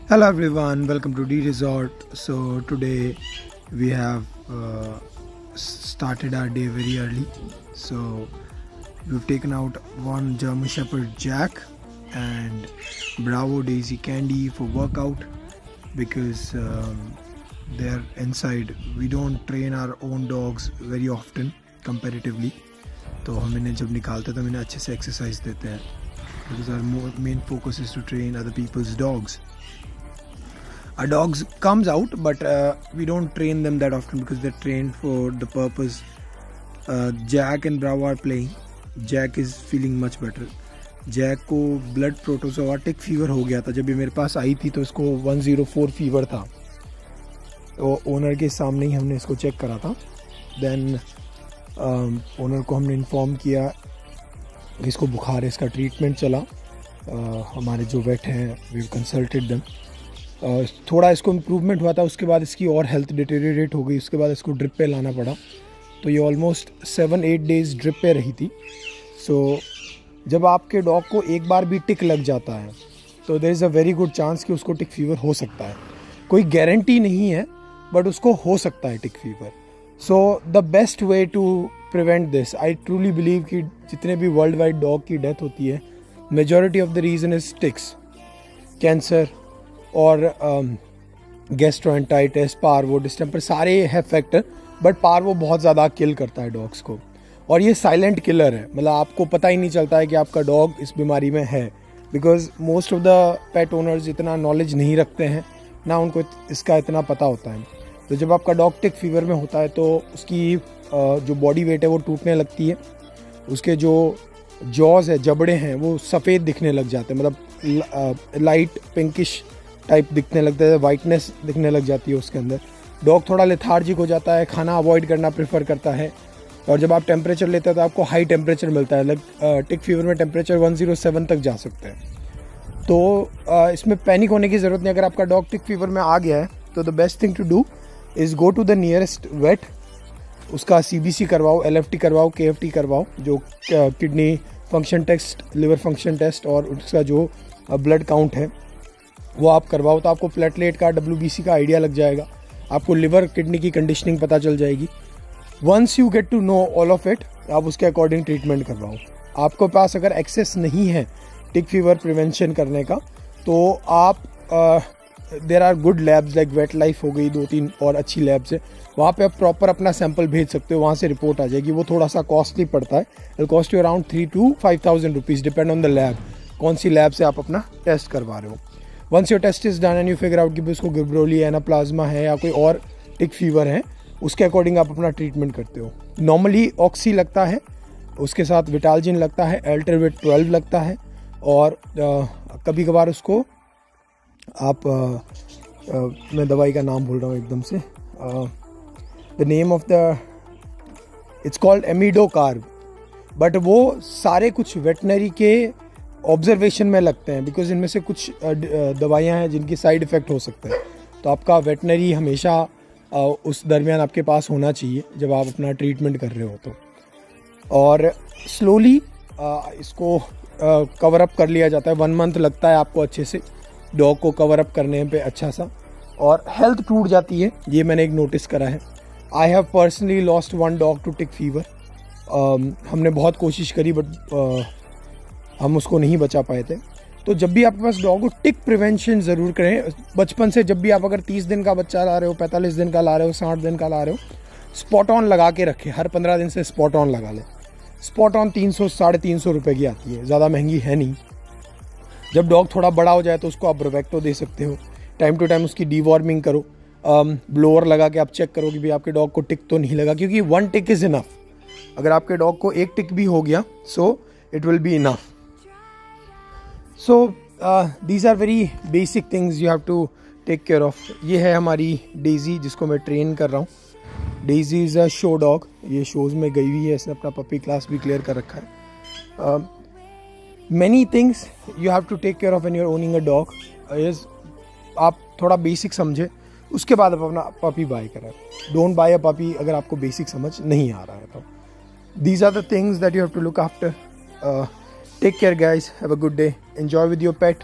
Hello everyone, welcome to D Resort. So today we have started our day very early. So we've taken out one German Shepherd Jack and Bravo Daisy Candy for workout because they're inside. We don't train our own dogs very often comparatively. तो हम इन्हें जब निकालते हैं तो इन्हें अच्छे से एक्सरसाइज देते हैं because our main focus is to train other people's dogs. Our dogs comes out, but we don't train them that often because they're trained for the purpose. Jack and Bravo are playing. Jack is feeling much better. Jack को blood प्रोटोजोआटिक fever हो गया था जब ये मेरे पास आई थी, तो इसको 104 फीवर था. तो ओनर के सामने ही हमने इसको चेक करा था. देन ओनर को हमने इन्फॉर्म किया कि इसको बुखार है, इसका ट्रीटमेंट चला. हमारे जो वेट हैं वी कंसल्टेड देम. थोड़ा इसको इम्प्रूवमेंट हुआ था, उसके बाद इसकी और हेल्थ डिटेरियोरेट हो गई. उसके बाद इसको ड्रिप पे लाना पड़ा. तो ये ऑलमोस्ट 7-8 डेज़ ड्रिप पे रही थी. सो जब आपके डॉग को एक बार भी टिक लग जाता है तो there is a very good chance कि उसको टिक फीवर हो सकता है. कोई गारंटी नहीं है, बट उसको हो सकता है tick fever. So the best way to prevent this, I truly believe कि जितने भी वर्ल्ड वाइड डॉग की डेथ होती है, majority of the reason is ticks. Cancer और गैस्ट्रोएंटाइटिस, पार्वो, डिस्टेम्पर, सारे है फैक्टर. बट पार्वो बहुत ज़्यादा किल करता है डॉग्स को, और ये साइलेंट किलर है. मतलब आपको पता ही नहीं चलता है कि आपका डॉग इस बीमारी में है, because most of the pet owners इतना नॉलेज नहीं रखते हैं, ना उनको इसका इतना पता होता है. तो जब आपका डॉग टिक फीवर में होता है तो उसकी जो बॉडी वेट है वो टूटने लगती है. उसके जो जॉज है, जबड़े हैं, वो सफ़ेद दिखने लग जाते हैं. मतलब लाइट पिंकिश टाइप दिखने लगता है, वाइटनेस दिखने लग जाती है उसके अंदर. डॉग थोड़ा लेथार्जिक हो जाता है, खाना अवॉइड करना प्रेफर करता है. और जब आप टेम्परेचर लेते हैं तो आपको हाई टेम्परेचर मिलता है. टिक फीवर में टेम्परेचर 107 तक जा सकते हैं. तो इसमें पैनिक होने की ज़रूरत नहीं. अगर आपका डॉग टिक फीवर में आ गया है तो the best thing to do is go to the nearest vet. उसका CBC करवाओ, LFT करवाओ, KFT करवाओ, जो kidney function test, liver function test, और उसका जो ब्लड काउंट है वो आप करवाओ. तो आपको प्लेटलेट का, WBC का आइडिया लग जाएगा. आपको लिवर किडनी की कंडीशनिंग पता चल जाएगी. Once you get to know all of it, आप उसके अकॉर्डिंग ट्रीटमेंट करवाओ. आपको पास अगर एक्सेस नहीं है टिक फीवर प्रिवेंशन करने का, तो आप there are good labs like Vet Life हो गई, 2-3 और अच्छी लैब्स है. वहाँ पे आप प्रॉपर अपना सैंपल भेज सकते हो, वहाँ से रिपोर्ट आ जाएगी. वो थोड़ा सा कॉस्टली पड़ता है. It cost you around 3 to 5,000 rupees, depend on the lab, कौन सी लैब से आप अपना टेस्ट करवा रहे हो. Once your test is done and you figure out कि उसको गिब्रोली, एनाप्लाज्मा है या कोई और टिक फीवर है, उसके अकॉर्डिंग आप अपना ट्रीटमेंट करते हो. नॉर्मली ऑक्सी लगता है, उसके साथ विटालजिन लगता है, एल्टरवेट 12 लगता है, और कभी कभार उसको आप मैं दवाई का नाम भूल रहा हूँ एकदम से. The name of the, it's called amidocarb. But वो सारे कुछ वेटनरी के ऑब्जर्वेशन में लगते हैं, बिकॉज इनमें से कुछ दवाइयाँ हैं जिनकी साइड इफ़ेक्ट हो सकते हैं. तो आपका वेटनरी हमेशा उस दरमियान आपके पास होना चाहिए जब आप अपना ट्रीटमेंट कर रहे हो. तो और स्लोली इसको कवर अप कर लिया जाता है. 1 month लगता है आपको अच्छे से डॉग को कवर अप करने पे अच्छा सा, और हेल्थ टूट जाती है. ये मैंने एक नोटिस करा है. I have personally lost 1 dog to tick fever. हमने बहुत कोशिश करी, बट हम उसको नहीं बचा पाए थे. तो जब भी आपके पास डॉग हो, टिक प्रिवेंशन ज़रूर करें बचपन से. जब भी आप अगर 30 दिन का बच्चा ला रहे हो, 45 दिन का ला रहे हो, 60 दिन का ला रहे हो, स्पॉट ऑन लगा के रखें. हर 15 दिन से स्पॉट ऑन लगा लें. स्पॉट ऑन 300-350 रुपये की आती है, ज़्यादा महंगी है नहीं. जब डॉग थोड़ा बड़ा हो जाए तो उसको आप ब्रोवेक्टो दे सकते हो. टाइम टू टाइम उसकी डीवॉर्मिंग करो. ब्लोअर लगा के आप चेक करो कि भाई आपके डॉग को टिक तो नहीं लगा, क्योंकि 1 टिक इज़ इनफ. अगर आपके डॉग को 1 टिक भी हो गया, so it will be enough. So these are very basic things you have to take care of. ये है हमारी डेजी, जिसको मैं ट्रेन कर रहा हूँ. Daisy is a show dog. ये शोज़ में गई हुई है, इसने अपना पपी क्लास भी क्लियर कर रखा है. Many things you have to take care of when you are owning a dog. आप थोड़ा बेसिक समझे, उसके बाद आप अपना पपी बाय करें. डोंट बाय अ पपी अगर आपको बेसिक समझ नहीं आ रहा है. तो these are the things that you have to look after. Take care guys, have a good day, enjoy with your pet.